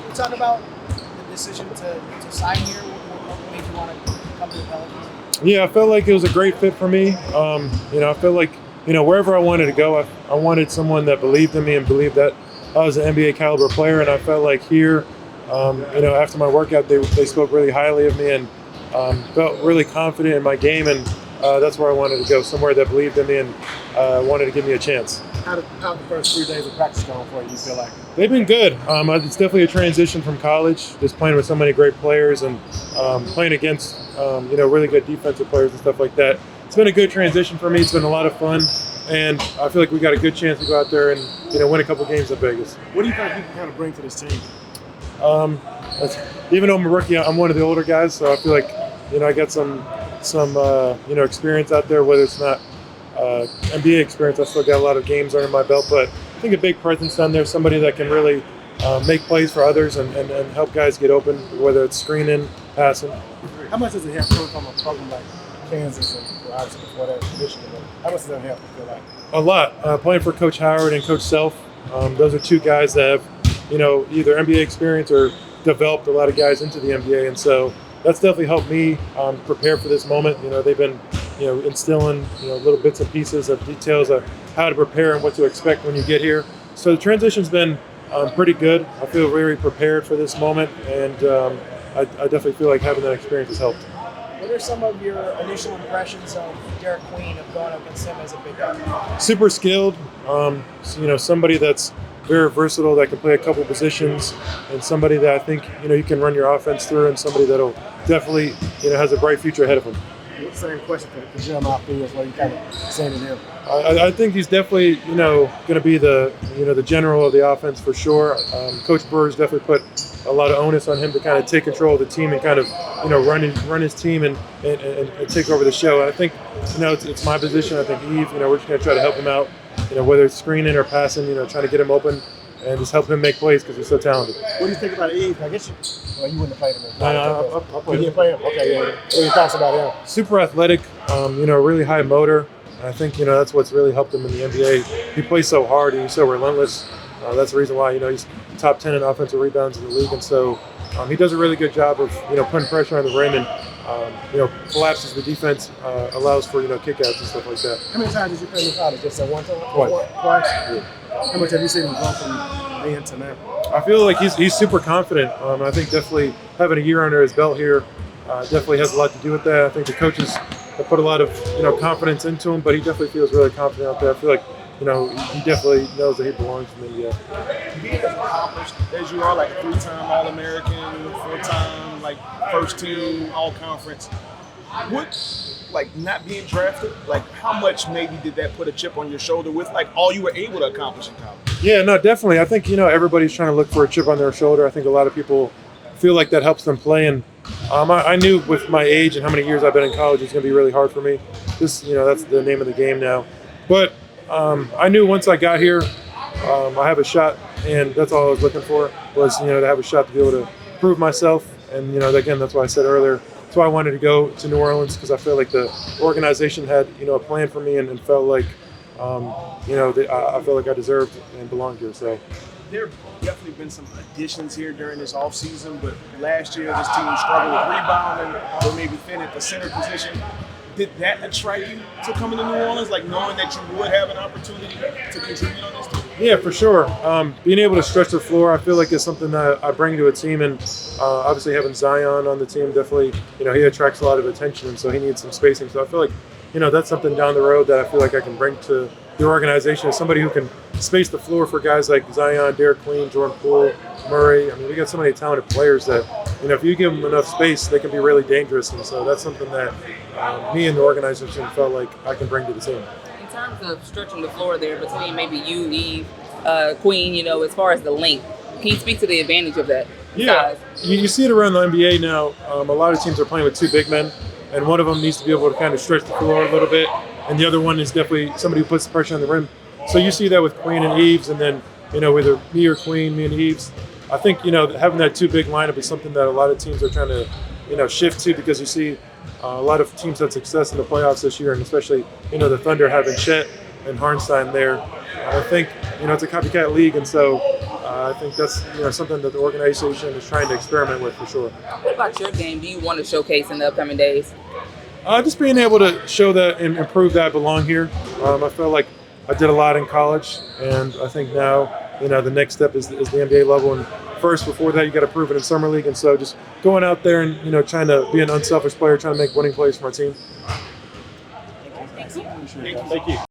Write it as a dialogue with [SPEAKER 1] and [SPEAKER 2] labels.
[SPEAKER 1] you talk about the decision to sign here? What made you want to come to the Pelicans?
[SPEAKER 2] Yeah, I felt like it was a great fit for me. I felt like, wherever I wanted to go, I wanted someone that believed in me and believed that I was an NBA caliber player. And I felt like here, after my workout, they spoke really highly of me and felt really confident in my game. And that's where I wanted to go, somewhere that believed in me and wanted to give me a chance.
[SPEAKER 1] How the first 3 days of practice going for you, you feel like?
[SPEAKER 2] They've been good. It's definitely a transition from college, just playing with so many great players and playing against, really good defensive players and stuff like that. It's been a good transition for me. It's been a lot of fun, and I feel like we got a good chance to go out there and, win a couple games in Vegas.
[SPEAKER 1] What do you think you can kind of bring to this team?
[SPEAKER 2] Even though I'm a rookie, I'm one of the older guys, so I feel like, I got some experience out there, whether it's not NBA experience. I still got a lot of games under my belt, but I think a big presence down there, somebody that can really make plays for others and help guys get open, whether it's screening, passing.
[SPEAKER 1] How much does it help coming from a program like Kansas and obviously before that Michigan? How much does that help you feel like?
[SPEAKER 2] A lot. Playing for Coach Howard and Coach Self, those are two guys that have, either NBA experience or developed a lot of guys into the NBA, and so that's definitely helped me prepare for this moment. They've been, instilling, little bits and pieces of details of how to prepare and what to expect when you get here. So the transition's been pretty good. I feel very prepared for this moment, and I definitely feel like having that experience has helped.
[SPEAKER 1] What are some of your initial impressions of Derik Queen of going up against him as a big guy?
[SPEAKER 2] Super skilled, somebody that's very versatile, that can play a couple positions, and somebody that I think, you can run your offense through, and somebody that'll definitely, has a bright future ahead of him.
[SPEAKER 1] Same question for Jeremiah Fields, what you kind of saying to him?
[SPEAKER 2] I think he's definitely, going to be the, the general of the offense for sure. Coach Brewer's definitely put a lot of onus on him to kind of take control of the team and kind of, run his team and take over the show. And I think, it's my position. I think Eve, we're just going to try to help him out, whether it's screening or passing, trying to get him open and just help him make plays because he's so talented.
[SPEAKER 1] What do you think about Eve? I guess you wouldn't have played him.
[SPEAKER 2] No,
[SPEAKER 1] you didn't play him? Okay, yeah. What are your thoughts about him?
[SPEAKER 2] Super athletic, really high motor. I think, that's what's really helped him in the NBA. He plays so hard and he's so relentless. That's the reason why, he's top 10 in offensive rebounds in the league. And so he does a really good job of, putting pressure on the rim and, collapses the defense, allows for, kickouts and stuff like that.
[SPEAKER 1] How many times did you play him in college? Just at one time?
[SPEAKER 2] Twice. Yeah.
[SPEAKER 1] How much have you seen him grow from then to now?
[SPEAKER 2] I feel like he's super confident. I think definitely having a year under his belt here definitely has a lot to do with that. I think the coaches have put a lot of confidence into him, but he definitely feels really confident out there. I feel like he definitely knows that he belongs in the NBA.
[SPEAKER 1] Being as accomplished as you are, like a 3-time All-American, 4-time first team All-Conference, what, not being drafted, how much maybe did that put a chip on your shoulder with all you were able to accomplish in college?
[SPEAKER 2] Yeah, no, definitely. I think, everybody's trying to look for a chip on their shoulder. I think a lot of people feel like that helps them play. And I knew with my age and how many years I've been in college, it's going to be really hard for me. That's the name of the game now. But I knew once I got here, I have a shot, and that's all I was looking for was, to have a shot to be able to prove myself. And, again, that's why I said earlier, that's why I wanted to go to New Orleans, because I feel like the organization had, a plan for me and felt like, I felt like I deserved and belonged here. So
[SPEAKER 1] there have definitely been some additions here during this offseason, but last year this team struggled with rebounding or maybe thin at the center position. Did that attract you to coming to New Orleans, knowing that you would have an opportunity to contribute on this team?
[SPEAKER 2] Yeah, for sure. Being able to stretch the floor, I feel like is something that I bring to a team, and obviously having Zion on the team definitely, he attracts a lot of attention, and so he needs some spacing. So I feel like, that's something down the road that I feel like I can bring to the organization as somebody who can space the floor for guys like Zion, Derik Queen, Jordan Poole, Murray. I mean, we got so many talented players that, if you give them enough space, they can be really dangerous. And so that's something that me and the organization felt like I can bring to the team.
[SPEAKER 3] In terms of stretching the floor there between maybe you, Eve, Queen, as far as the length, can you speak to the advantage of that?
[SPEAKER 2] Yeah, you see it around the NBA now. A lot of teams are playing with 2 big men, and one of them needs to be able to kind of stretch the floor a little bit, and the other one is definitely somebody who puts the pressure on the rim. So you see that with Queen and Eves, and then, whether me or Queen, me and Eves. I think, having that 2 big lineup is something that a lot of teams are trying to, shift to, because you see a lot of teams had success in the playoffs this year, and especially, the Thunder having Chet and Harnstein there. I think, it's a copycat league, and so I think that's something that the organization is trying to experiment with for sure.
[SPEAKER 3] What about your game? Do you want to showcase in the upcoming days?
[SPEAKER 2] Just being able to show that and prove that I belong here. I feel like I did a lot in college, and I think now the next step is the NBA level. And first, before that, you got to prove it in summer league. And so, just going out there and trying to be an unselfish player, trying to make winning plays for my team.
[SPEAKER 1] Thank you.